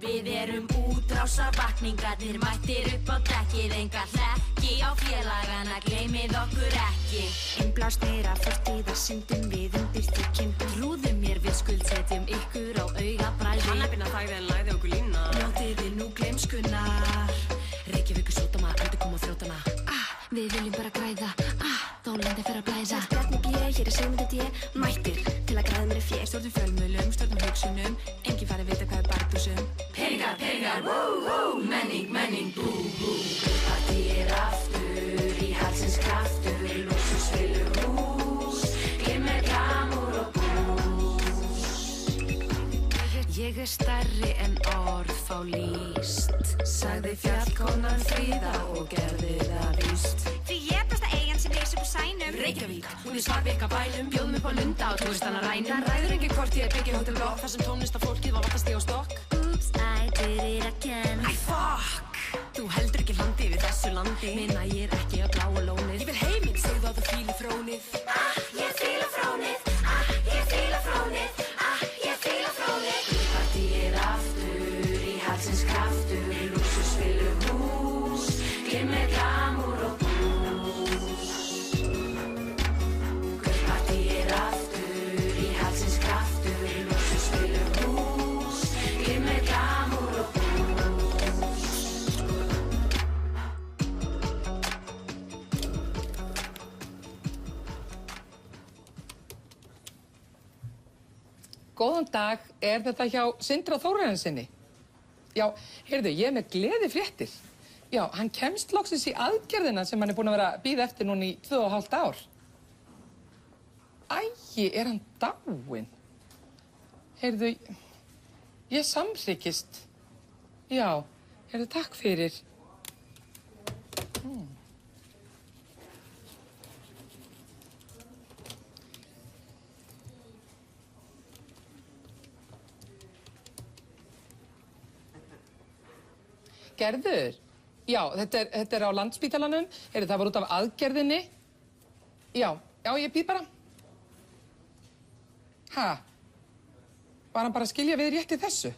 Við erum útrásarvakningarnir, mættir upp á dekkið, engar hlekki á félagana, gleymið okkur ekki. Innblásnir af fortíðar syndum við undir því kindum, rúðum mér við skuldsetjum ykkur á augabræði. Kannabina þagði en læði okkur lína. Njótið þið nú gleymskunnar, Reykjavíkur sódóma, endurkoma þrjótana. Við viljum bara græða, þólandi fer að blæða. Bjarni B, hér er Sigmundur D, mættir til að græða mér í fjö. Stjórnum fjölmiðlum, stjórnum hugsunum, enginn fari vita hvað barbúsum. Peningar, peningar, wú, wú, menning, menning, bú, bú. Partí aftur, í halsins kraftur, lúxusvillur hús, glimmer, glamour og bús. Ég stærri en orð fá lýst, sagði fjallkonan Fríða og gerði það víst. Því ég besta eigin sem lýs upp á sænum. Reykjavík, hún Svartvík að bænum, bjóðum upp á lunda og túristana rænum. Ræður enginn hvort ég byggi Hotel Rock, þar sem tónlistarfólkið var vattast í á stokk. Oops, I did it again. Æ, fuck! Þú heldur ekki landi við þessu landi. Mér nægir ekki að bláa lónið. Ég vil heiminn, segðu að þú fíli frónið. Ég fíla frónið. Ég fíla frónið. Ég fíla frónið. Partí aftur, í halsins kraftur, lúxusvillur hús, glimmer, glamour og bús. Partí aftur, í halsins kraftur, lúxusvillur hús, glimmer, glamour og bús. Góðan dag, þetta hjá Sindra Þórarinssyni? Já, heyrðu, ég með gleði fréttir. Já, hann kemst loksins í aðgerðina sem hann búinn að vera að bíða eftir núna í 2,5 ár. Æi, hann dáinn? Heyrðu, ég samþykkist. Já, heyrðu, takk fyrir. Gerður, já, þetta á Landspítalanum, það var út af aðgerðinni. Já, ég býð bara. Ha? Var hann bara að skilja við rétt í þessu?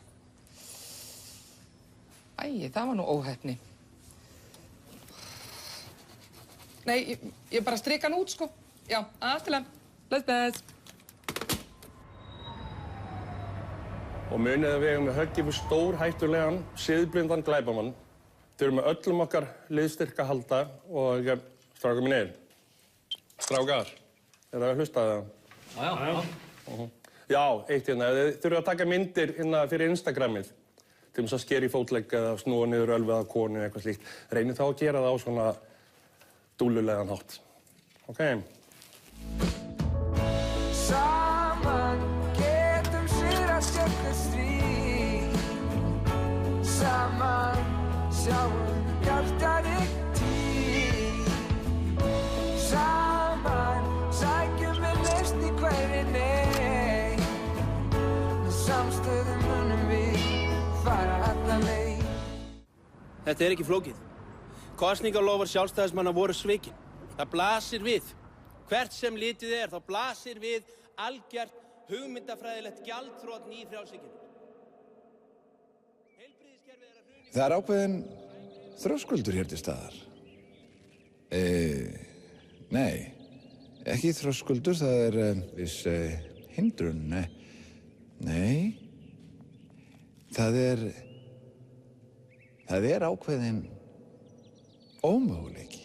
Æi, það var nú óheppni. Nei, ég bara strika hann út, sko. Já, afturlega. Bless. Og munið að við eigum með höggi fyrir stórhættulegan, siðblindan glæpamann. Þurfum með öllum okkar liðstyrk að halda og strákar mínir. Strákar, það að hlusta það? Já. Já, eitt hérna. Þið þurfum að taka myndir fyrir Instagramið. Til þess að skera í fótlegg eða snúa niður ölvið að konu eða eitthvað slíkt. Reynið þá að gera það á svona dúllulegan hátt. Ok? Saman sjáum bjartari tíð. Saman sækjum við lausn í hverri neyð. Með samstöðu munum við fara alla leið. Þetta ekki flókið. Kosningalofar sjálfstæðismanna voru svikin. Það blasir við. Hvert sem litið þá blasir við algjört hugmyndafræðilegt gjaldþrot nýfrjálshyggjunnar. Það er ákveðin þröskuldur hér til staðar. Nei, ekki þröskuldur, það er viss hindrun. Nei, það er ákveðin ómöguleiki.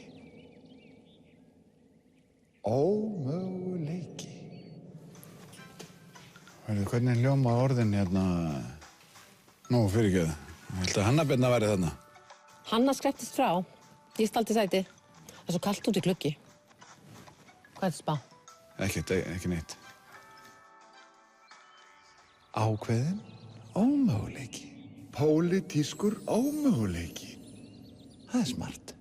Ómöguleiki. Hvernig hljóma orðin hérna? Nú, fyrirgefðu. Ég held að Hanna Birna væri þarna. Hanna skrepptist frá. Ég staldi sæti. Það er svo kalt út í gluggi. Hvað er þetta spá? Ekki neitt. Ákveðin ómöguleiki. Pólitískur ómöguleiki. Það er smart.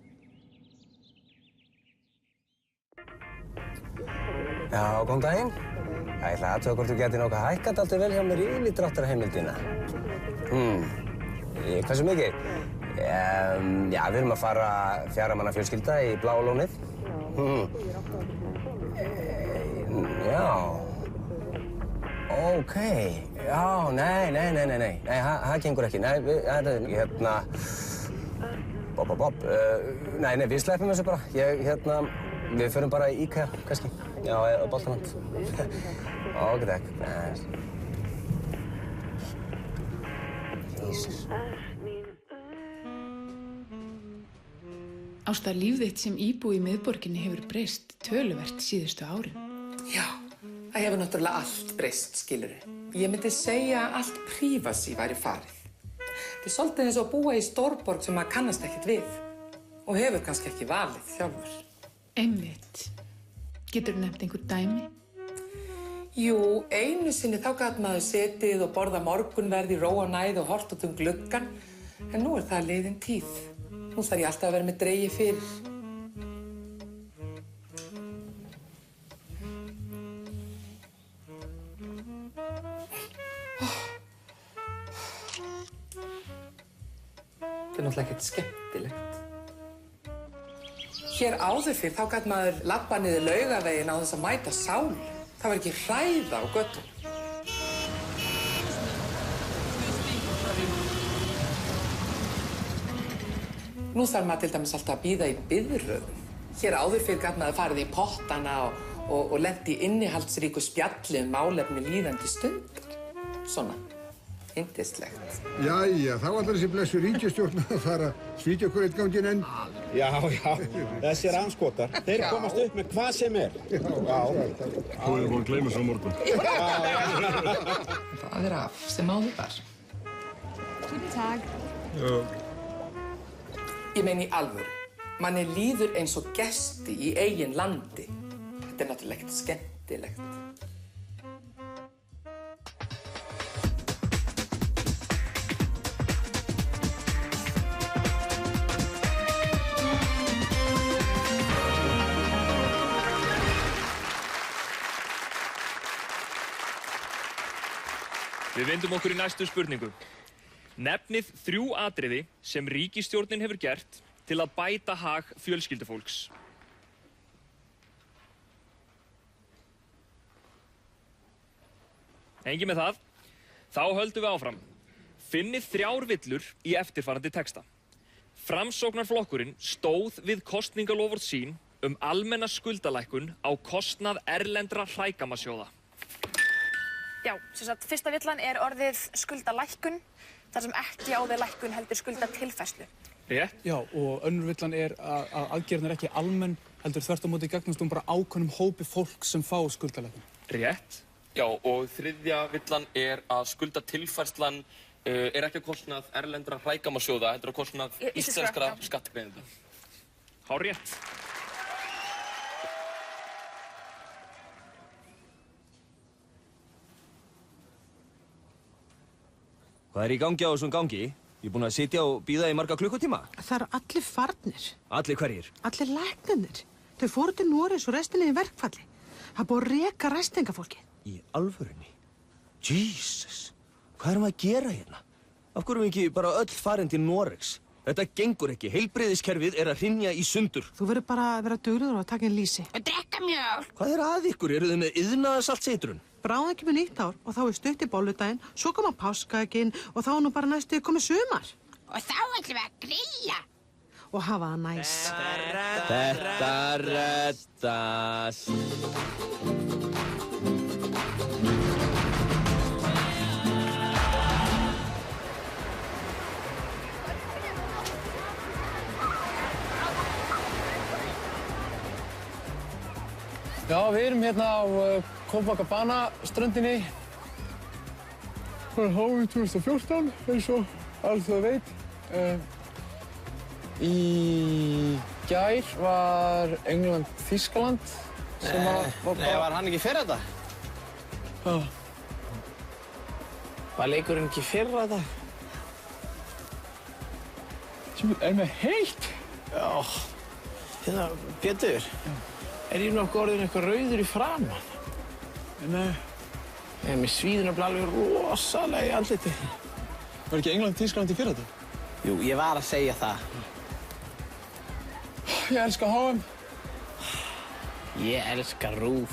Já, góðan daginn. Ég ætla að athuga hvort þú getur nokkuð hækkað alltaf vel hjá mér í yfirdráttarheimildina. Hversu mikið? Já, við erum að fara 4 manna fjölskylda í Bláa lónið. Já. Ókei, já, nei, það gengur ekki. Nei, nei, við sleppum þessu bara. Við förum bara í IKEA, kannski. Já, eða Boltaland. Ókei, takk. Jesus. Ásta, líf þitt sem íbúi í miðborginni hefur breyst töluvert síðustu árin. Já, það hefur náttúrulega allt breyst, skilurðu. Ég myndi segja að allt prívacy væri farið. Þetta er svolítið eins og að búa í stórborg sem maður kannast ekkert við og hefur kannski ekki valið sjálfur. Einmitt. Geturðu nefnt einhver dæmi? Jú, einu sinni þá gat maður setið og borða morgunverð í ró og næði og horft út gluggann, en nú er það liðin tíð. Nú þarf ég alltaf að vera með dregi fyrir. Þetta er náttúrulega ekkert skemmtilegt. Hér áður fyrr þá gat maður labba niður Laugaveginn á þess að mæta sál. Það var ekki hræða á göttum. Nú þarf maður til dæmis alltaf að bíða í biðröðum. Hér áður fyrr gat maður farið í pottana og lent í innihaldsríku spjalli málefni líðandi stundar. Svona, yndislegt. Jæja, þá ætlar þessi blessu ríkisstjórn að fara að svíkja okkur eitt ganginn enn. Já, þessir anskotar, þeir komast upp með hvað sem er. Já. Þú hefur búin að gleyma svo morgun. Það er af sem áður var. Guten Tag. Já. Ég meina í alvöru. Manni líður eins og gesti í eigin landi. Þetta er náttúrulega ekkert skemmtilegt. Við vindum okkur í næstu spurningu. Nefnið 3 atriði sem ríkisstjórnin hefur gert til að bæta hag fjölskyldufólks. Engin með það. Þá höldum við áfram. Finnið 3 villur í eftirfarandi texta. Framsóknarflokkurinn stóð við kosningaloforð sín almenna skuldalækkun á kostnað erlendra hrægammasjóða. Já, sem sagt, fyrsta villan er orðið skuldalækkun, þar sem ekki á við lækkun heldur skuldatilfærslu. Rétt. Já, og önnur villan er að aðgerðin er ekki almenn, heldur þvert á móti gagnast bara ákveðnum hópi fólk sem fá skuldalækkun. Rétt. Já, og þriðja villan er að skuldatilfærslan er ekki á kostnað erlendra hrægammasjóða, heldur á kostnað íslenskra skattgreiðenda. Hárrétt. Hvað er í gangi á þessum gangi? Ég er búinn að sitja og bíða í marga klukkutíma. Það eru allir farnir. Allir hverjir? Allir læknarnir. Þau fóru til Noregs og restinni í verkfalli. Það er búið að reka ræstingafólki. Í alvörunni? Jesus! Hvað erum við að gera hérna? Af hverju erum við ekki bara öll farin til Noregs? Þetta gengur ekki. Heilbrigðiskerfið er að hrynja í sundur. Þú verður bara að vera duglegur og að taka inn lýsi. Og drekka mjólk. Hvað er að ykkur? Eru þið með iðnaðarsaltseitrun? Bráðum kemur nýtt ár og þá er stutt í bolludaginn, svo koma páskaeggin og þá er nú bara næstu komið sumar. Og þá ætlum við að grilla. Og hafa það næs. Þetta reddast. Já, við erum hérna á Copacabana-ströndinni. Það er hófið 2014, eins og alþjóð veit. Í gær var England-Þýskaland sem var bara... Nei, var hann ekki fyrir þetta? Já. Var leikurinn ekki fyrir þetta? Er með heitt? Já. Hérna, Pétur. Er ég nokkuð orðinn eitthvað rauður í framan? Nei. Nei, mér svíður nefnilega alveg rosalega í andliti. Var ekki England-Þýskaland í fyrra þetta? Jú, ég var að segja það. Ég elska HM. Ég elska RÚV.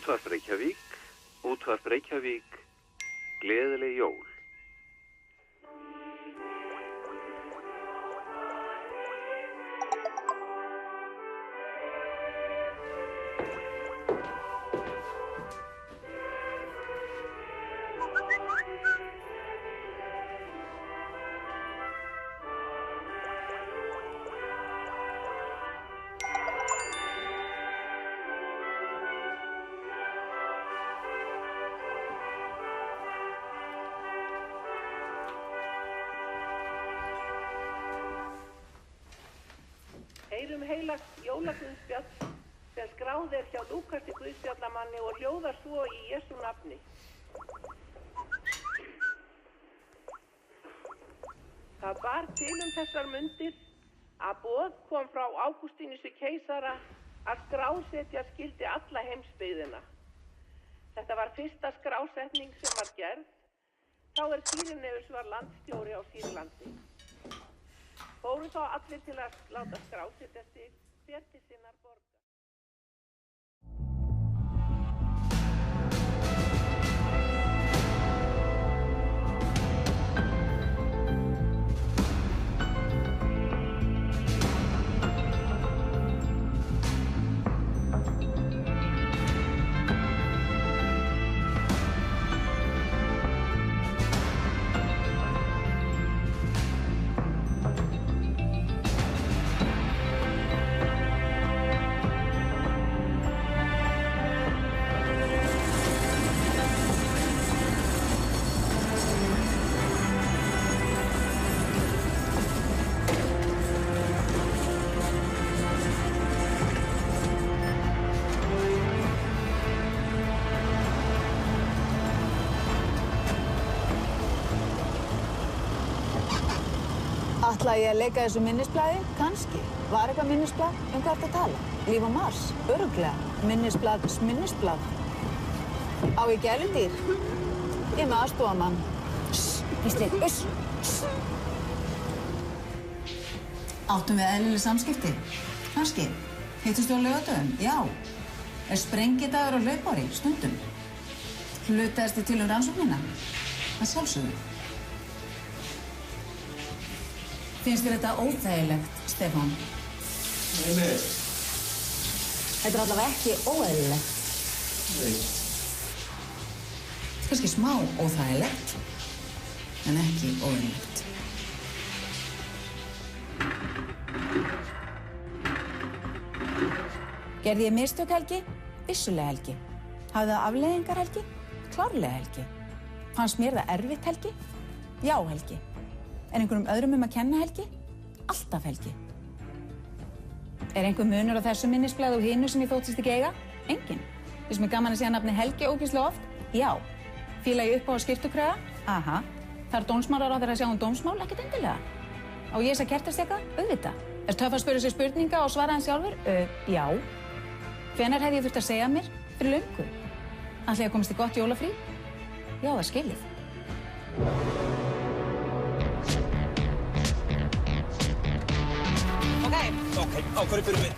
Útvarp Reykjavík, gleðileg jól. Heyrum heilagt jólaguðspjall sem skráð hjá Lúkasi guðspjallamanni og hljóðar svo í Jesú nafni. Það bar til þessar mundir að boð kom frá Ágústínussi keisara að skrásetja skyldi alla heimsbyggðina. Þetta var fyrsta skrásetning sem var gerð, þá Kýrineus var landstjóri á Sýrlandi. Fóru þá allir til að láta skrásetja sig hver til sinnar borgar. Ætlaði ég að leika þessu minnisblaði? Kannski. Var eitthvað minnisblað? Hvað ertu að tala? Líf á Mars? Örugglega. Minnisblað. Á ég gæludýr? Ég er með aðstoðarmann. Gísli, uss. Áttum við eðlileg samskipti? Kannski. Hittust við á laugardögum? Já. Er sprengidagur á hlaupári? Stundum. Hlutaðist þið til rannsóknina? Það sjálfsögðu. Finnst þér þetta óþægilegt, Stefán? Nei. Þetta allavega ekki óeðlilegt. Nei. Kannski smá óþægilegt, en ekki óeðlilegt. Gerði ég mistök, Helgi? Vissulega, Helgi. Hafði það afleiðingar, Helgi? Klárlega, Helgi. Fannst mér það erfitt, Helgi? Já, Helgi. Er einhverjum öðrum að kenna, Helgi? Alltaf, Helgi. Er einhver munur á þessu minnisblaði og hinu sem ég þóttist ekki eiga? Engin. Finnst mér gaman að segja nafni Helgi ógeðslega oft? Já. Fíla ég upp á skyrtukröða? Aha. Þarf dómsmálaráðherra að sjá dómsmál? Ekkert endilega. Á ég þess að kertastjaka? Auðvitað. Er töff að spyrja sig spurninga og svara hann sjálfur? Já. Hvenær hefði ég þurft að segja mér? Fyrir löngu. Ætli ég að komast í gott jólafrí? Já, það skilið. Ok, á hverju byrjum við?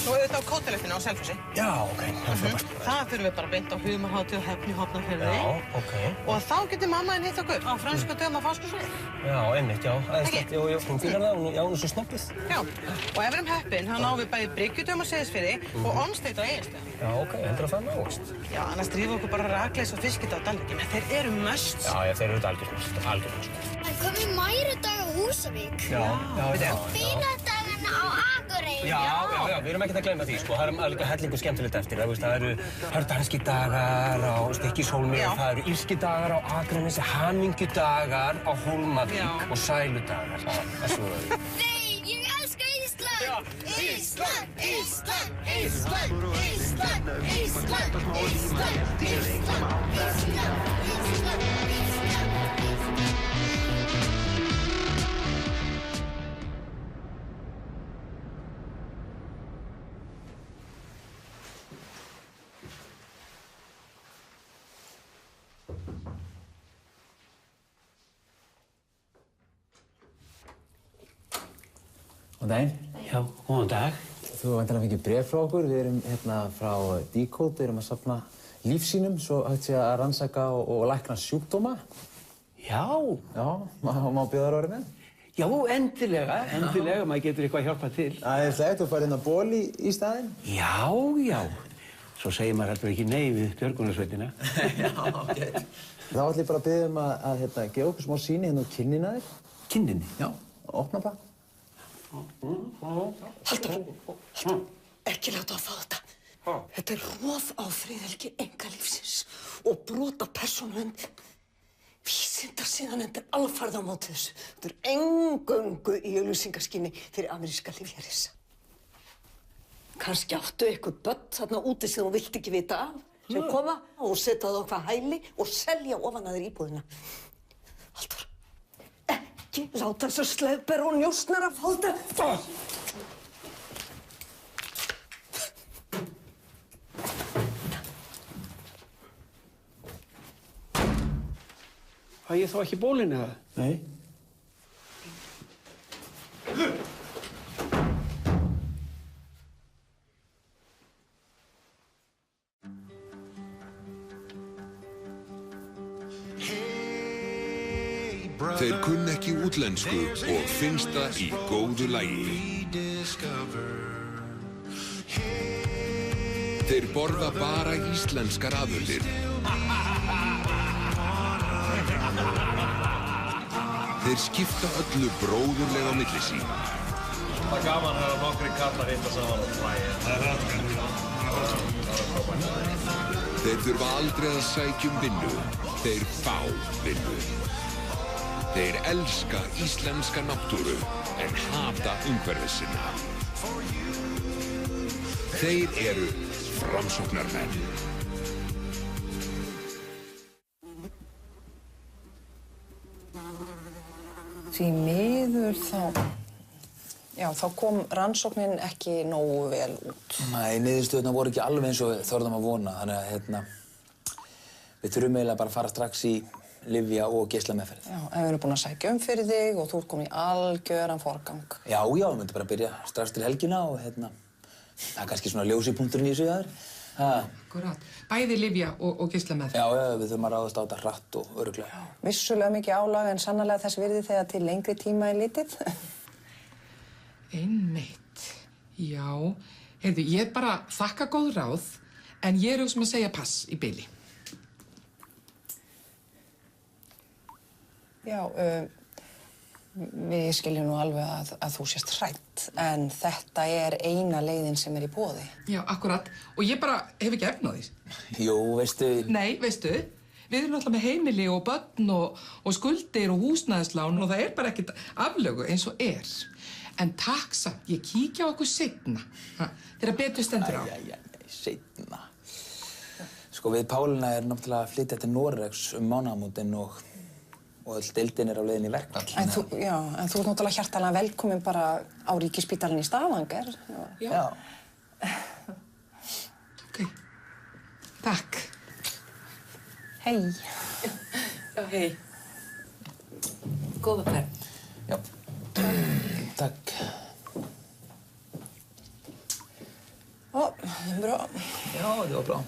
Svo auðvitað á Kótelöfinu á Selfossi. Já, ok, það er frábært. Það fyrir við bara beint á Humarhátíð og Höfn í Hornafirði. Já, ok. Og þá getur mamma hitt okkur á frönsku dögum á Fáskursvegi. Já, einmitt, já. Ekki? Jú, hún fílar það, hún er svo snobbuð. Já, og ef við erum heppin, þá náum við bæði bryggjudögum á Seyðisfirði og Ormsdeit á Egilsstöðum. Já, ok, heldur að það náist? Já, annars drífum okkur bara rakleys og fiskita á Dalvík, en þeir eru must. Já, þeir eru þetta algjörn must. En hvað með mærudag á Húsavík? Já. Bíladagana á Akureyri? Já, við erum ekkert að gleyma því, sko. Það er líka hellingu skemmtilegt eftir. Það eru danski dagar á Stykkishólmi, það eru írski dagar á Akranesi, hamingjudagar á Hólmavík og sæludagar. Það er svo það. Nei, ég elska Ísland! Ísland, Ísland, Ísland, Ísland, Ísland, Ísland, Ísland, Ísland. Góðan daginn. Já, góðan dag. Þú hefur væntanlega fengið bréf frá okkur. Við erum hérna frá Decode. Við erum að safna lífsýnum svo hægt sé að rannsaka og lækna sjúkdóma. Já. Já, má bjóða þér orðið með? Já, endilega. Maður getur eitthvað að hjálpa til. Það er slegt, þú fær hérna ból í staðinn. Já. Svo segir maður heldur ekki nei við björgunarsveitina. Já, gett. Þá ætlum ég bara að biðja að gefa okkur smá sýni hérna á kinnina þér. Kinninni? Já, opna bara. Halldór, ekki láta að fá þetta. Þetta er rof á friðhelgi einkalífsins og brot á persónuvernd. Vísindasiðanefnd er alfarið á móti þessu. Þetta er eingöngu í auglýsingaskyni fyrir ameríska lyfjarisa. Kannski áttu eitthvað börn þarna úti sem þú vilt ekki vita af, sem koma og setja það á hvað hæli og selja ofan að þér íbúðina. Halldór, ekki láta þessu slefber og njósnara fá þetta. Fæ ég þá ekki bólinn eða? Nei. Þeir kunna ekki útlensku og finnst það í góðu lagi. Þeir borða bara íslenskar afurðir. Þeir skipta öllu bróðurlega á milli sín. Það er gaman að nokkri kallar hitta saman og hlæja. Þeir þurfa aldrei að sækja vinnu. Þeir fá vinnu. Þeir elska íslenska náttúru en hata umhverfið sinna. Þeir eru framsóknarmenn. Því miður þá kom rannsóknin ekki nógu vel út. Nei, niðurstöðurnar voru ekki alveg eins og við þorðum að vona, þannig að við þurfum eiginlega bara að fara strax í lyfja- og geislameðferð. Já, en við erum búin að sækja fyrir þig og þú ert komin í algjöran forgang. Já, við myndum bara að byrja strax til helgina og það er kannski svona ljósi punkturinn í þessu hjá þér. Akkurát. Bæði lyfja og geislameðferð. Já, við þurfum að ráðast á þetta hratt og örugglega. Vissulega mikið álag en sannarlega þess virði þegar til lengri tíma er litið. Einmitt. Já. Heyrðu, ég bara þakka góð ráð en ég er að segja pass í bili. Já, við skiljum nú alveg að þú sést hrædd, en þetta er eina leiðin sem er í boði. Já, akkurat. Og ég bara hef ekki efni á því. Jú, veistu... Nei, veistu, við erum alltaf með heimili og börn og skuldir og húsnæðislán og það er bara ekkert aflögu eins og er. En takk samt, ég kíkja á okkur seinna. Þegar betur stendur á. Seinna. Sko, við Pálína erum náttúrulega að flytja til Noregs mánaðamótin og öll deildin er á leiðinni í verkfall. En þú ert náttúrulega hjartanlega velkomin bara á Ríkisspítalann í Stavanger. Já. Ok. Takk. Hei. Já, hei. Góða ferð. Já. Takk. Bra. Já, det var bra.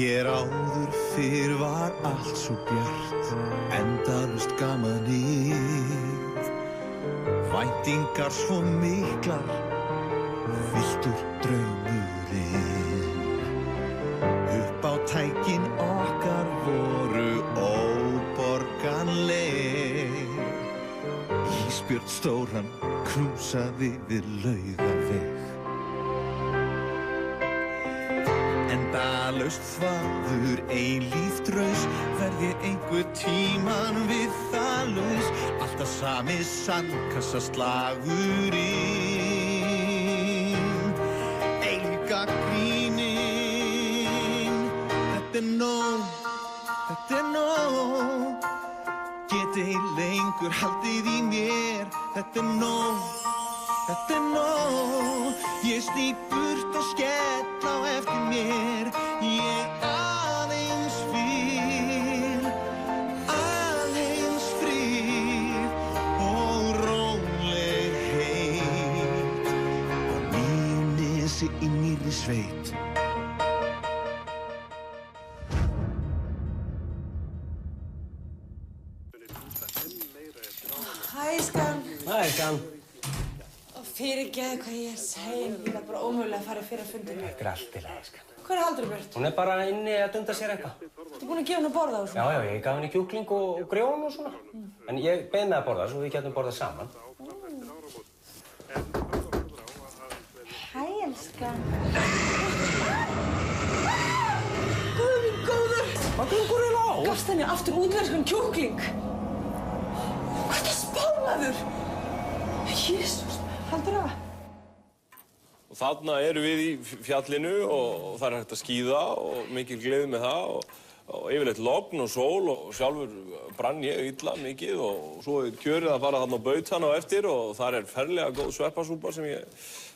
Hér áður fyrr var allt svo bjart, endalaust gamanið. Væntingar svo miklar, villtur draumurinn. Uppátækin okkar voru óborganleg. Ísbjörn stóran krúsaði við Laugaveg. Endalaust þvaður, eilíft raus, verð ég einhver tíman við það laus. Alltaf sami sandkassaslagurinn, eilíf gagnrýnin. Þetta er nóg, þetta er nóg. Get ei lengur haldið í mér. Þetta er nóg, Þetta nóg, ég sný burt og skell á eftir mér. Ég aðeins frið og rólegheit og nýju nesi í nýrri sveit. Hæ, Skan. Hæ, Skan. Og fyrirgeðu hvað ég er sein. Það er bara ómögulega að fara fyrir að fundinu. Þetta er allt í lagi, Skan. Hvað er Halldóra Björt? Hún er bara inni að dunda sér eitthvað. Þú búin að gefa henni að borða og svona? Já, ég gaf henni kjúkling og grjón og svona. En ég beið með að borða svo við getum borðað saman. Hæ, elskan. Guð minn góður. Hvað gengur þér á? Gafst henni aftur útverskan kjúkling. Hvað er það spánaður? Jésús, Halldóra. Og þarna erum við í fjallinu og það er hægt að skíða og mikil gleði með það og yfirleitt logn og sól og sjálfur brann ég illa mikið og svo er kjörið að fara þarna á Bautan á eftir og þar er ferlega góð sveppasúpa sem ég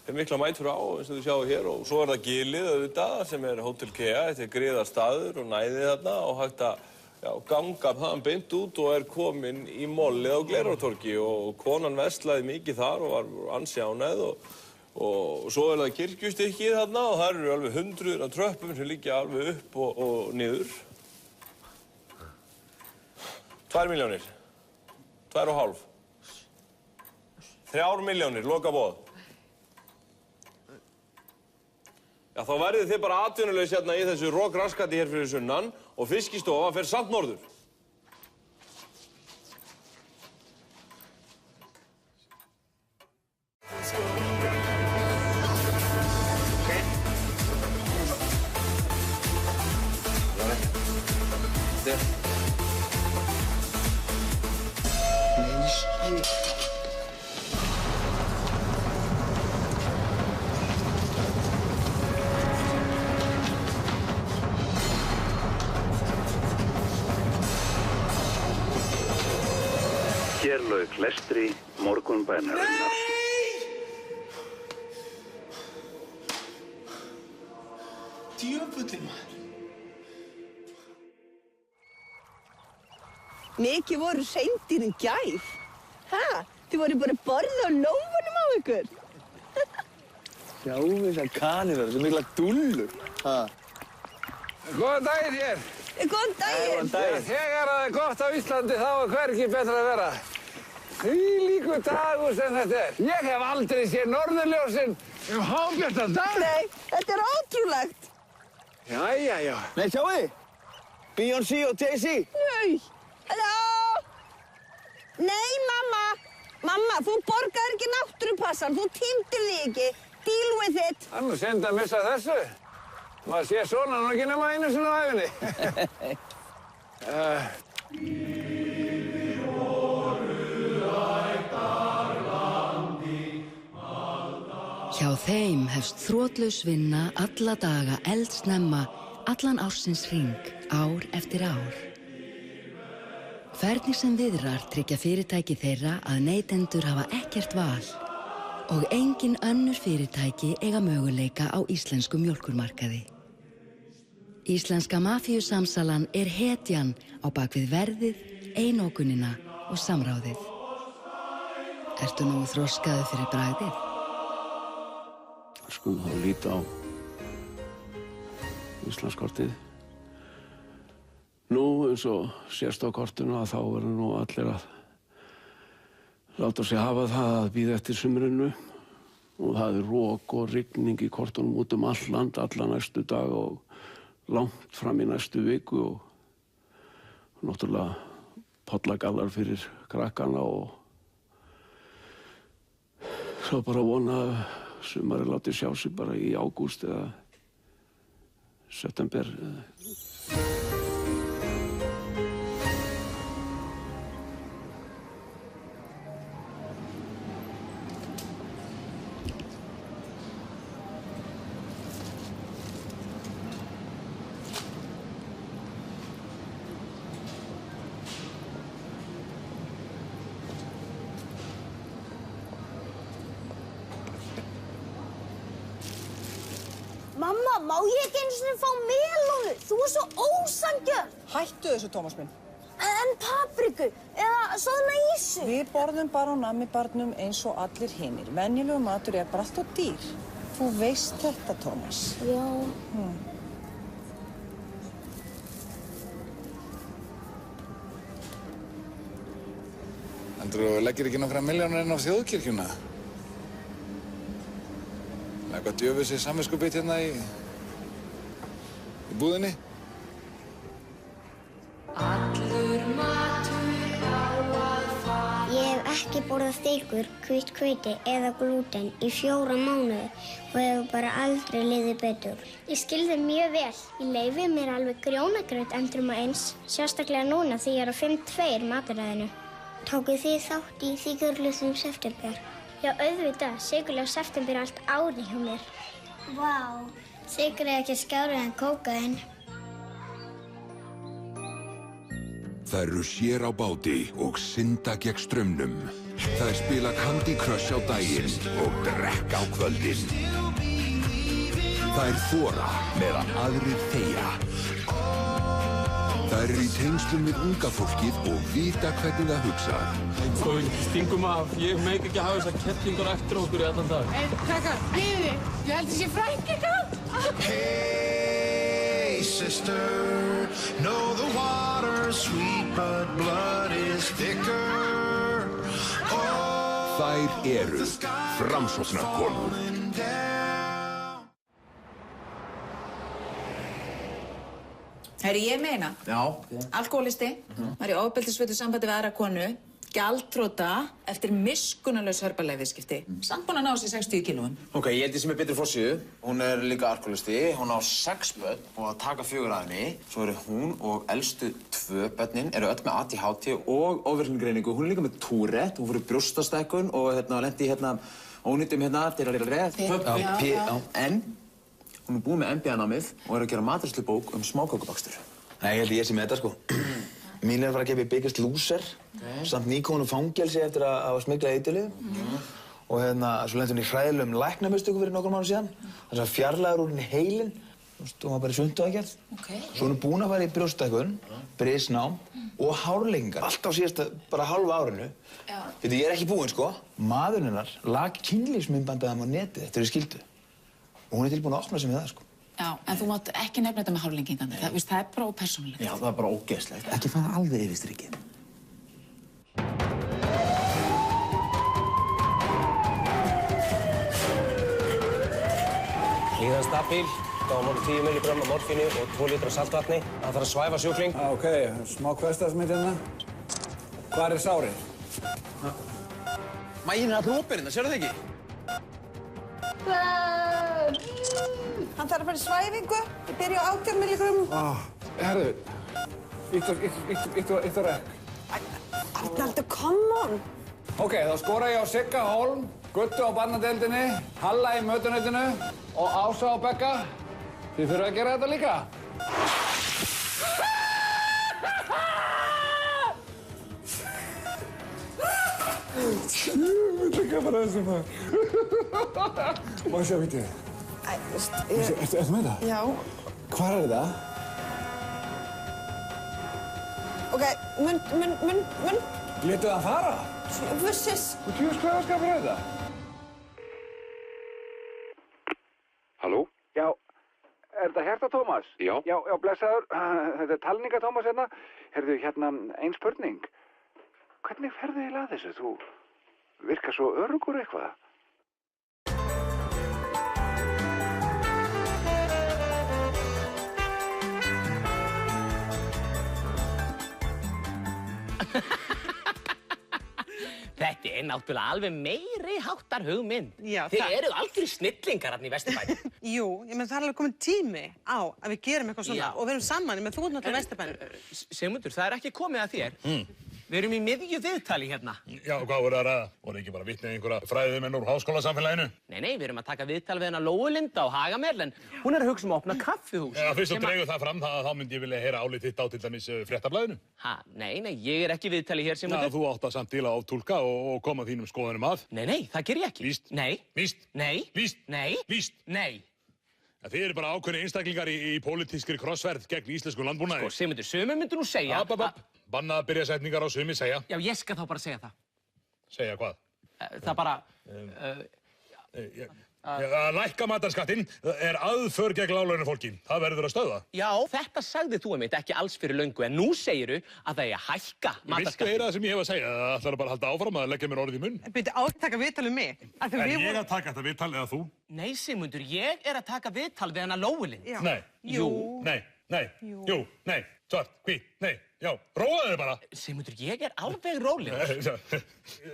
hef mikla mætur á eins og þið sjáu hér og svo er það Gilið auðvitað sem er Hótel Kea, þetta er griðarstaður og næðið þarna og hægt að ganga þaðan beint út og er komin í mollið á Glerártorgi og konan verslaði mikið þar og var ansi ánægð og svo er það kirkjustykkið þarna og þar eru alveg hundruður af tröppum sem liggja alveg upp og niður. 2 milljónir. 2,5. 3 milljónir, loka boð. Já, þá verðið þið bara atvinnulaus hérna í þessu rokraskati hér fyrir sunnan og Fiskistofa fer samt norður. Hér lauk lestri morgunbænarinnar. Djöfullinn, maður. Mikið voru hreindýrin gær. Þið voru bara að borða á lófunum á ykkur. Já, þessar kanínur, þessu mikla dúllur. Góðan daginn hér. Góðan daginn. Góðan daginn. Þegar það er gott á Íslandi þá er hvergi betra að vera. Hvílíkur dagur sem þetta er. Ég hef aldrei séð norðurljósin hábjartan dag. Nei, þetta er ótrúlegt. Jæja. Nei, sjáu þið. Beyoncé og Jay-Z. Nei. Halló. Nei, mamma. Mamma, þú borgar ekki náttúrupassan. Þú týndir því ekki. Deal with it. Það er nú synd að missa þessu. Maður sé svona nú ekki nema einu sinni á ævinni. Hjá þeim hefst þrotlaus vinna alla daga eldsnemma, allan ársins hring, ár eftir ár. Hvernig sem viðrar tryggja fyrirtæki þeirra að neytendur hafa ekkert val og engin önnur fyrirtæki eiga möguleika á íslenskum mjólkurmarkaði. Íslenska mafíusamsalan er hetjan á bakvið verðið, einókunina og samráðið. Ertu nú þroskaður fyrir bragðið? Skulum þá líta á Íslandskortið. Nú, eins og sést á kortinu að þá verður nú allir að láta sig hafa það að bíða eftir sumrinu og það er rok og rigning í kortunum út all land alla næstu dag og langt fram í næstu viku og náttúrulega pollagallar fyrir krakkana og svo bara vona að sumarið láti sjá sig bara í ágúst eða september. má ég ekki einu sinni fá melónu? Þú svo ósangjörn. Hættu þessu, Tómas minn. En papriku eða soðna ísu. Við borðum bara á nammibarnum eins og allir hinir. Venjulegur matur bara allt of dýr. Þú veist þetta, Tómas. Já. Heldurðu leggir ekki nokkra milljónir inn á þjóðkirkjuna? Eitthvað djöfusi samviskubit hérna í búðinni? Ég hef ekki borðað þykkur, hvítt hveiti eða glúten í 4 mánuði og hefur bara aldrei liðið betur. Ég skil þig mjög vel. Ég leyfi mér alveg grjónagraut endrum og eins, sérstaklega núna því ég er á 5-2 mataræðinu. Tókuð þið þátt í þykkurlausum september? Já, auðvitað. Sykurlaus september allt árið hjá mér. Vá, sykur er ekki skárið en kókaðinn. Það eru sér á báti og synda gegn straumnum. Það er spila Candy Crush á daginn og drekka á kvöldin. Það er þora meðan aðrir þegja. Það eru í tengslum við unga fólkið og vita hvernig það hugsar. Og stingum af, ég meik ekki hafa þessar kettlingar eftir okkur í allan dag. Krakkar, liði, ég held þessi frækki kann. Hey, sister, know the water's sweet, but blood is thicker. Þær eru Framsóknarkonur. Herri, ég meina. Já. Alkohólisti, var í ofbeldisfullu sambandi við aðra konu, gjaldþrota eftir miskunnarlaus hörbalegviðskipti. Samt búin að ná sér 60 kílóum. Ok, ég held ég sem er betri fórsíðu. Hún er líka alkohólisti, hún á 6 börn og að taka 4 af henni. Svo eru hún og elstu 2 börnin eru öll með ADHD og ofvirkningreiningu. Hún er líka með Tourette, hún fyrir brjóstastækkun og lendi í ónýtum En hún er búin með MBA-námið og er að gera matreiðslubók smákökubakstur. Nei, ég held ég sé með þetta, sko. Mín er að fara að keppa í Biggest Loser, samt nýkomin úr fangelsi eftir að hafa smiglað eiturlyfjum. Og svo lenti hún í hræðilegum læknamistöku fyrir nokkrum árum síðan. Þess að fjarlægur úr henni heilinn, hún var bara í sundauagerð. Svo hún er búin að fara í brjóststækkun, brisnám og hárlengingar. Allt á síðasta bara hálfa árinu. Veitu, ég er ekki búinn, sko. Maðurinn hennar lag kynlífsmyndbandið á netið eftir þau skildu. Og hún er tilbúin að opna sig með það, sko. Já, en þú mátt ekki nefna þetta með hárlengingandi. Það er bara ópersónulegt. Já, það er bara ógeðslegt. Ekki fara alveg yfir strikið. Líðan stabíl, gáðum honum 10 milligram af morfínu og 2 lítra af saltvatni. Það þarf að svæfa sjúkling. Ok, smá hversdagsmynd hérna. Hvar er sárið? Maginn er allur opinn, sérðu það ekki? Hann þarf að fara í svæfingu. Ég byrja á 18 milligram. Herðu, eitt og rekk. Arnaldur, come on. Ok, þá skora ég á Sigga Hólm, Guttu á barnadeildinni, Halla í mötuneytinu og Ása á Bekka. Þið þurfa að gera þetta líka. Þetta er bara þessum það. Má ég sjá vítið? Ertu með það? Já. Hvar er það? Ok, munn. Létu það fara? Vussis. Þú tjóðs hvað skapar þetta? Halló? Já, er þetta Herta Tómas? Já. Já, blessaður. Þetta er Talninga Tómas hérna. Herðu, ein spurning. Hvernig ferðu eiginlega að þessu? Þú virkar svo öruggur eitthvað. Þetta er náttúrulega alveg meiri háttar hugmynd. Já, Þið eruð algjör snillingar hérna í Vesturbænum. Jú, ég menn það er alveg komin tími á að við gerum eitthvað svona og við erum saman með þú náttúrulega Vesturbænum. Sigmundur, það er ekki komið að þér. Við erum í miðju viðtali hérna. Já, hvað voru það að ræða? Voru ekki bara vitnið einhverja fræðimenn úr háskólasamfélaginu? Nei, við erum að taka viðtal við hennar Lóu Linda á Hagamel, en hún er að hugsa um að opna kaffihús. Já, fyrst þú dreigur það fram, þá myndi ég vilja heyra álit þitt á til dæmis Fréttablaðinu. Nei, ég er ekki í viðtali hér, Sigmundur. Já, þú átt að samt til að áttúlka og koma þínum skoðunum að. Nei, það ger ég ekki. Víst. Nei. Víst. Nei. Víst. Nei. Víst. Nei. En þið eru bara ákveðni einstaklingar í pólitískri krossferð gegn íslenskum landbúnaði. Sko, Sigmundur, sumir myndu nú segja... Bannað að byrja setningar á sumir segja. Já, ég skal þá bara segja það. Segja hvað? Það bara... Að lækka matarskattinn er aðför gegn láglaunafólki. Það verður að stöðva. Já, þetta sagði þú einmitt ekki alls fyrir löngu, en nú segiru að það er að hækka matarskattinn. Viltu heyra það sem ég hef að segja? Það ætlar bara að halda áfram að leggja mér orðið í munn. Byrju, á að taka viðtal um mig. Er ég að taka þetta viðtal eða þú? Nei, Sigmundur, ég er að taka viðtal við hana Lóulind. Nei. Jú. Nei. Svart, hvít, nei. Já, róaðu þig bara. Sigmundur, ég er alveg rólegur.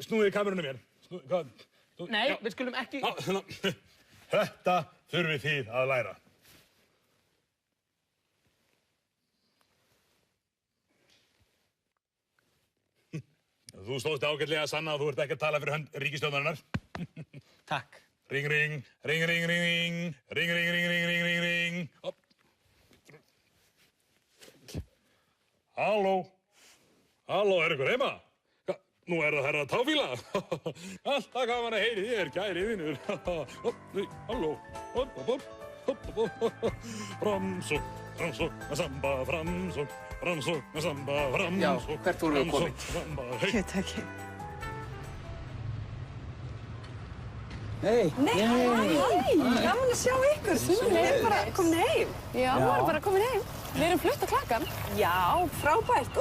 Snúið kamerunum mér. Nei, við skulum ekki... Þetta þurfið þið að læra. Þú stóðst ágætlega að sanna að þú ert ekki að tala fyrir hönd ríkisstjórnarinnar. Takk. Ring, ring, ring, ring, ring, ring, ring, ring, ring, ring, ring, ring, ring. Halló, er ykkur heima? Nú er það herra Táfíla. Alltaf gaman að heyri þér, kæri vinur. Halló. Framsókn, samba, framsókn, samba, framsókn. Já, hvert vorum við komin? Ég veit ekki. Nei, gaman að sjá ykkur. Við erum bara komin heim. Já, við erum bara komin heim. Við erum flutt á Klakkann. Já, frábært.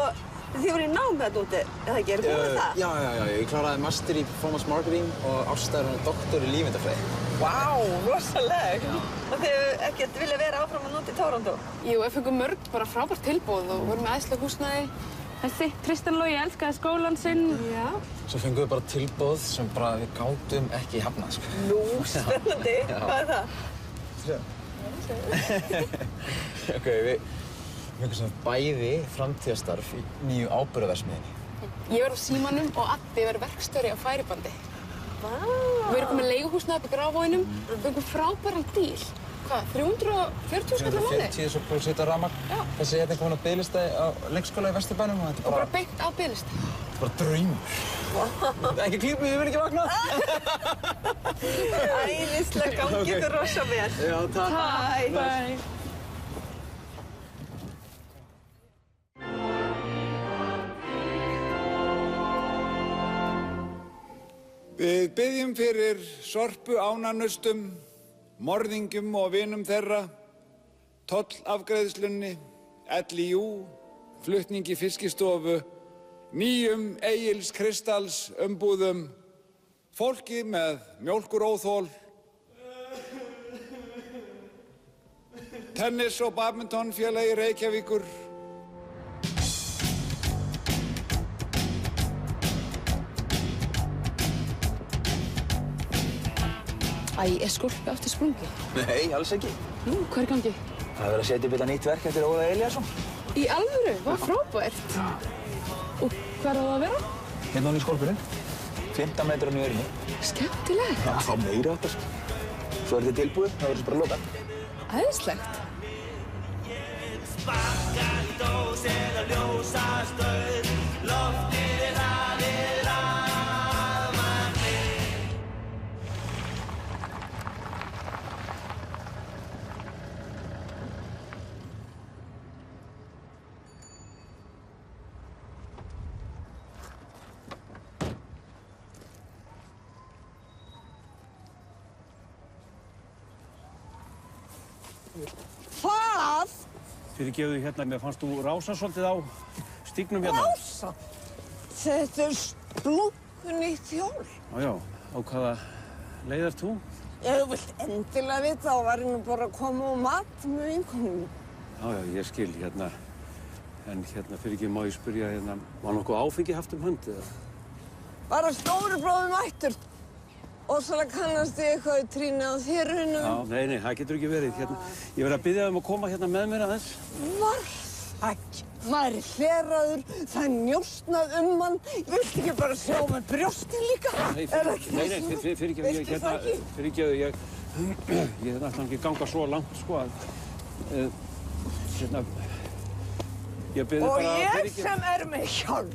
Og þið voru í námi þetta úti, eða ekki? Eru búin með það? Já, ég kláraði master í performance marketing og Ásta er doktor í lífeindafræði. Vá, rosaleg. Og þið hefur ekkert viljað vera áfram að nota í Toronto? Jú, við fengum mörg bara frábært tilboð og vorum með æðisleg húsnæði. Þessi, Kristján Logi elskaði skólann sinn. Já. Svo fengum við bara tilboð sem bara við gátum ekki hafnað, sko. Nú, spennandi. Hvað er það? Ok, við fengum svona bæði framtíðarstarf í nýju áburðarverksmiðjunni. Ég var á Símanum og Addi var verkstjóri á færibandi. Vá. Við erum komið leiguhúsnæði upp í Grafavoginum og fengum frábæran díl. Hvað, 340 skall á mánuði? 340, svo búið að setja rafmagn. Þessi hérna komin á biðlistæði á leikskóla í Vesturbænum og þetta er bara... Og bara beint á biðlista. Þetta er bara draumur. Ekki klíp mig, ég vil ekki vakna. Æðislega, gangi ykkur rosa vel. Já, takk. Bye. Við biðjum fyrir Sorpu ánanustum, morðingjum og vinum þeirra, tollafgreiðslunni, LIU, flutningi fiskistofu, nýjum Egils Kristalls umbúðum, fólki með mjólkuróþol, tennis- og badmintonfélagi Reykjavíkur, Æ, er Skorpi aftur sprungið? Nei, alls ekki. Nú, hvað er í gangi? Það er verið að setja upp þetta nýtt verk eftir Óla Elíasson. Í alvöru? Hvað frábært. Og hvað er það að vera? Hérna hún í Skorpurinn. 15 metrar í örinni. Skemmtilegt. Já, þá meira áttar. Svo er þetta tilbúið, þá verður þetta bara lokað. Æðislegt. Sparkaldós eða ljósastaur, loftið er hafið rafmagni. Hvað? Fyrirgefðu hérna, mér fannst þú rása svolítið á stígnum hérna. Rása? Þetta er splunkunýtt hjól. Já, á hvaða leið ert þú? Ef þú vilt endilega vita, þá var ég nú bara að koma á mat með vinkonum. Já, ég skil hérna. En hérna, fyrirgefðu, má ég spyrja hérna, var nokkuð áfengi haft hönd eða? Bara stóri bróðum mættur. Og svo kannast ég eitthvað í trínið á þér húnum. Já, nei, það getur ekki verið. Hérna, ég verið að biðja um að koma hérna með mér aðeins. Varðakk. Maður er hleraður, það er njósnað hann. Viltu ekki bara sjá með brjóstin líka? Nei, fyrirgefðu, ég ætla ekki ganga svo langt, sko, að, hérna, ég biðja bara að fyrirgefa. Og ég sem er með hjálm.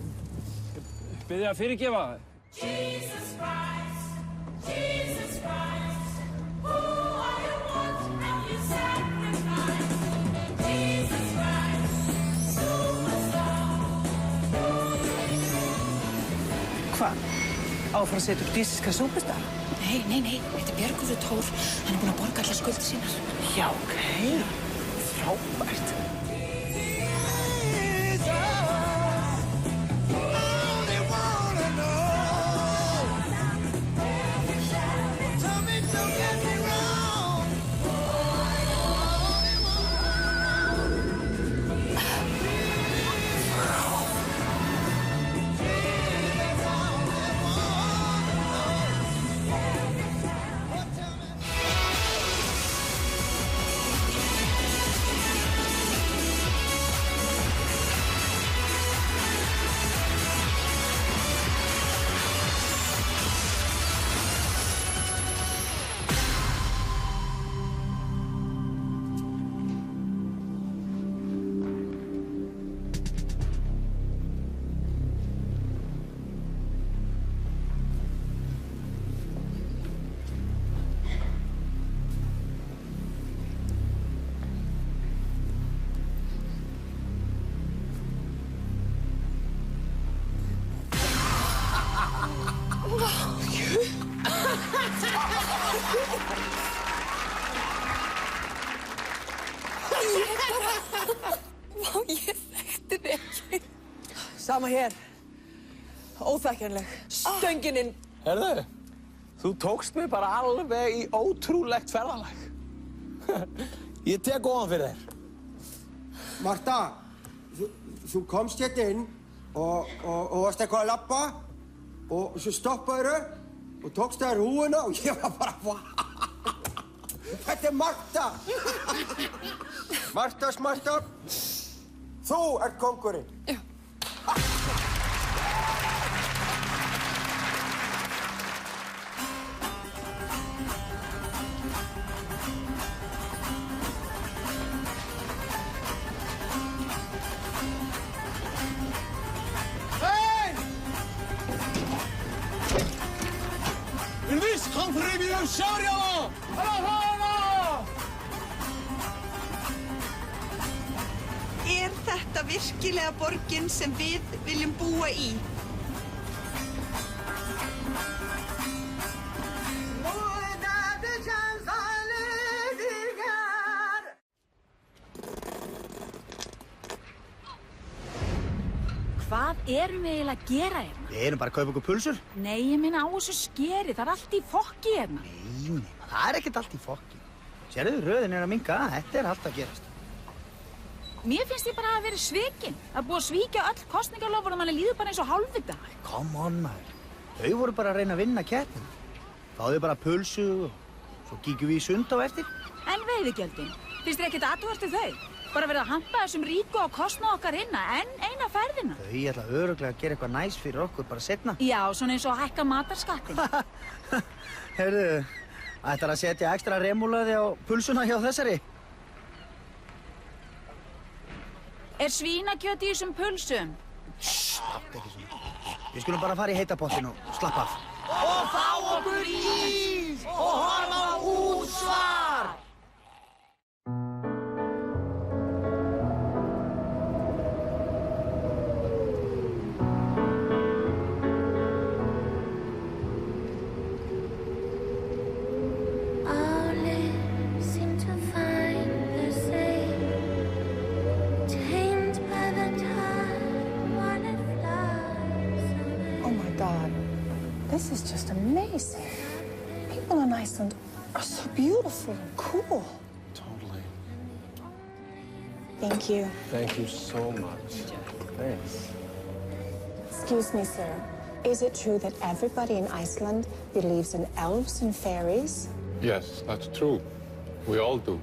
Biðja að fyrirgefa. Jesus Christ, who are you want and you say að fara að setja upp dísiska súpustaf? Nei, þetta er Björgúlfur Tór. Hann er búinn að borga allar skuldir sínar. Já, ok. Frábært. Ég þekkti þig ekki. Sama hér. Óþekkjanleg. Stöngin inn. Herðu, þú tókst mig bara alveg í ótrúlegt ferðalag. Ég tek ofan fyrir þér. Marta, þú komst hérna inn og varst eitthvað að labba og svo stoppaður og tókst þér húfuna og ég var bara, vá, þetta er Marta. Marta, Smarta, þú ert kóngurinn. Já. In this country we have Sharia law! Er þetta virkilega borgin sem við viljum búa í? Hvað erum við eiginlega að gera hérna? Við erum bara að kaupa okkur pulsur. Nei, ég minna á þessu skeri, það er allt í fokki hérna. Nei, það er ekkert allt í fokki. Sérðu, röðin er að minnka, þetta er allt að gerast. Mér finnst ég bara að hafa verið svikin. Það er búið að svíkja öll kosningalofur og manni líður bara eins og hálfvita. Come on, maður. Þau voru bara að reyna að vinna keppnina. Fáðu bara pulsu og svo kíkjum við í sund á eftir. En veiðigjöldin, finnst þér ekkert athugavert við þau? Bara verið að hampa þessum ríku og kostna okkar inna en eina ferðina. Þau ætla örugglega að gera eitthvað næs fyrir okkur bara seinna. Já, svona eins og að hækka matarskattin. Heyrðu, ætlar að setja ekstra remúlaði á pulsuna hjá þessari? Er svínakjöt í þessum pulsum? Slappt ekki svona. Við skulum bara fara í heita pottinn og slappa af. Og fá okkur ís og horfa á útsvar! This is just amazing. People in Iceland are so beautiful and cool. Totally. Thank you. Thank you so much. Thanks. Excuse me, sir. Is it true that everybody in Iceland believes in elves and fairies? Yes, that's true. We all do.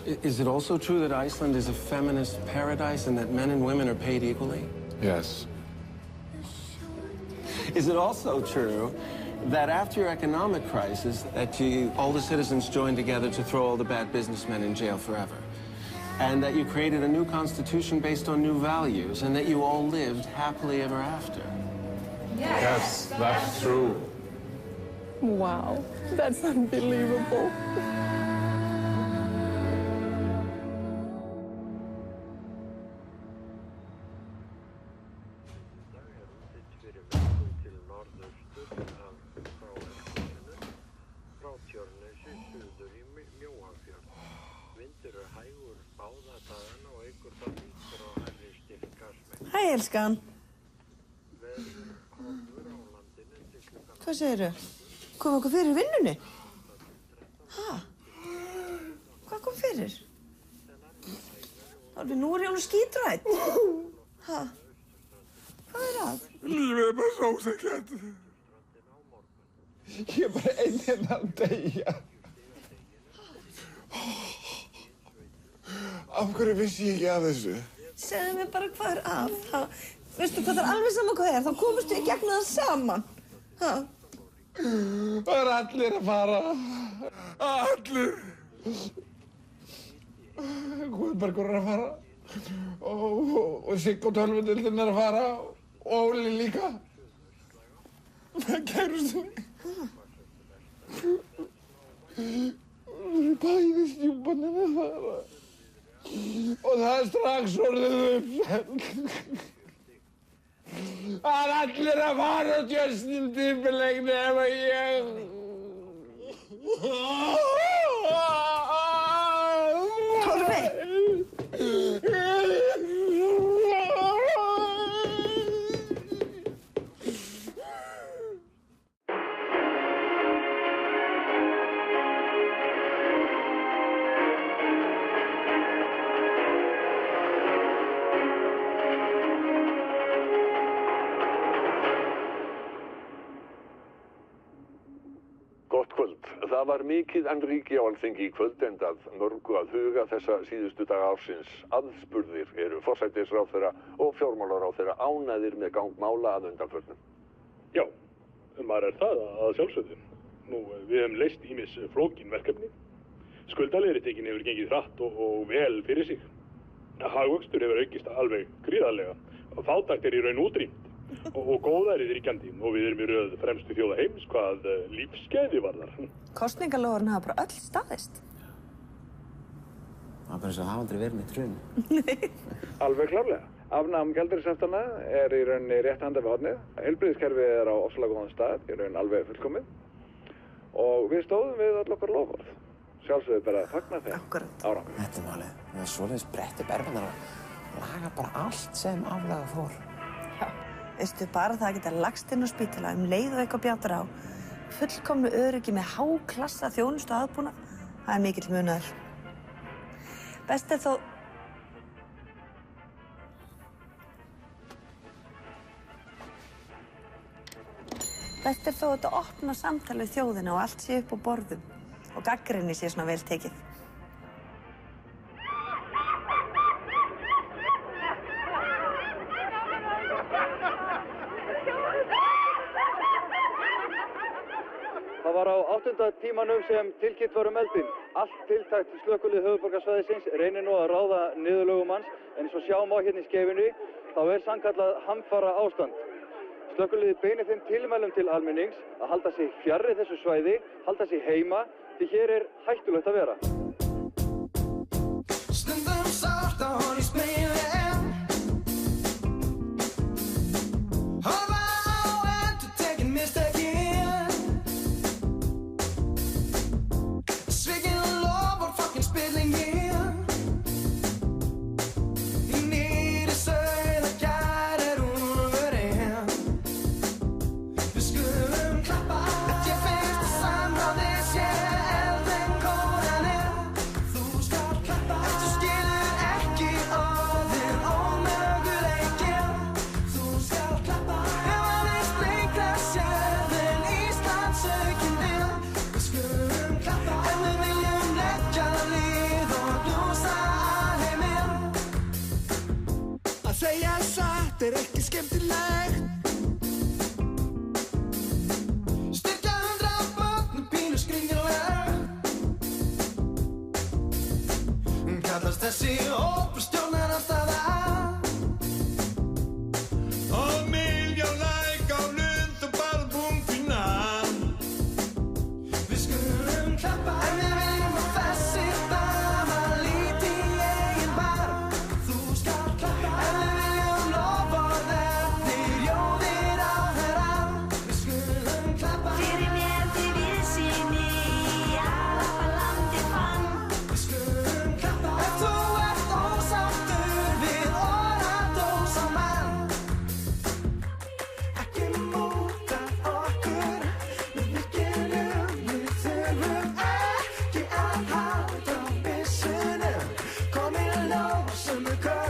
Is it also true that Iceland is a feminist paradise and that men and women are paid equally? Yes. Is it also true that after your economic crisis, that all the citizens joined together to throw all the bad businessmen in jail forever? And that you created a new constitution based on new values, and that you all lived happily ever after? Yes, that's true. Wow, that's unbelievable. elskan. Hvað segirðu? Kom eitthvað fyrir í vinnunni? Ha? Hvað kom fyrir? Alveg, nú er ég alveg skítrætt. Ha? Hvað er að? Lífið bara sósaklætt. Ég bara einn að deyja. Af hverju vissi ég ekki af þessu? Segðu mér bara hvað er að. Ha? Veistu hvað það er alveg sama hvað er, þá komumst við í gegnum það saman. Ha? Það er allir að fara. Allir. Guðbergur er að fara. Og Sigg og tölvudildin er að fara. Og Óli líka. Kærustunni. Bæði stjúpanir að fara. Og það er strax orðið uppsett. Það er allir að fara á Justin Timberlake nema ég. Torfi! Gott kvöld. Það var mikið annríki á Alþingi í kvöld en að mörgu að huga þessa síðustu daga ársins. Aðspurðir eru forsætisráðherra og fjármálaráðherra ánægðir með gang mála að undanförnum. Já, maður er það að sjálfsögðu. Nú, við hefum leyst ýmis flókin verkefni. Skuldaleiðréttingin hefur gengið hratt og vel fyrir sig. Hagvöxtur hefur aukist alveg gríðarlega. Fátækt er í raun útrýmt. Og góðærið ríkjandi og við erum í röð fremstu þjóða heims hvað lífsgæði varðar. Kosningaloforðin hafa bara öll staðist. Það er bara eins og hafa aldrei verið með trun. Alveg klárlega. Afnám gjaldeyrishaftanna er í rauninni rétt handa við hornið. Heilbrigðiskerfið er á ofsalega góðan stað, í rauninni alveg fullkomið. Og við stóðum við öll okkar loforð. Sjálfsögðu bara að fagna þeim árangri. Þetta er málið. Það er svoleiðis bretti berfandar að laga bara allt sem aflaga fór. Veistu, bara það að geta lagst inn á spítala leið og eitthvað bjátar á, fullkomnu öryggi með háklassa þjónustu aðbúnað, það er mikill munaður. Best er þó... Best er þó að þetta opna samtal við þjóðina og allt sé upp á borðum og gagnrýni sé svona vel tekið. Það var á 8. tímanum sem tilkynnt var eldinn. Allt tiltækt slökkvilið höfuðborgarsvæðisins reynir nú að ráða niðurlögum hans, en eins og sjá má hérna í skeifunni, þá er sannkallað hamfara ástand. Slökkviliðið beinir þeim tilmælum til almennings að halda sig fjarri þessu svæði, halda sig heima, því hér er hættulegt að vera. Stundum sárt á hon í speilin. Horfa á endurtekin mistökin. Svikin loforð, fucking spillingin. Í nýri sauð að kærir úlfurinn. Við skulum klappa. Ég finnst að samráðið sé eldin kóraninn. Þú skalt klappa. Þú skilur ekki orðin ómöguleikin. Þú skalt klappa. Ef aðeins blikra sérðin Íslandsaukin vil. Við skulum klappa. En við viljum leggja lið og blúsa alheiminn. Að segja satt er ekki skemmtilegt. Styrkja 100 börn og pínu skringileg. Kallast þessi hópur stjórnarandstaða. Og miljón like á lund og bara búm final. Við skulum klappa. En við viljum að þessi dama líti í eigin barm. Þú skalt klappa. En við viljum loforð eftir jóðir á herran. Við skulum klappa. Fyrir mér til víðsýni í Alapalandi fann. Við skulum klappa. Ef þú ert ósátt blá, sömu köp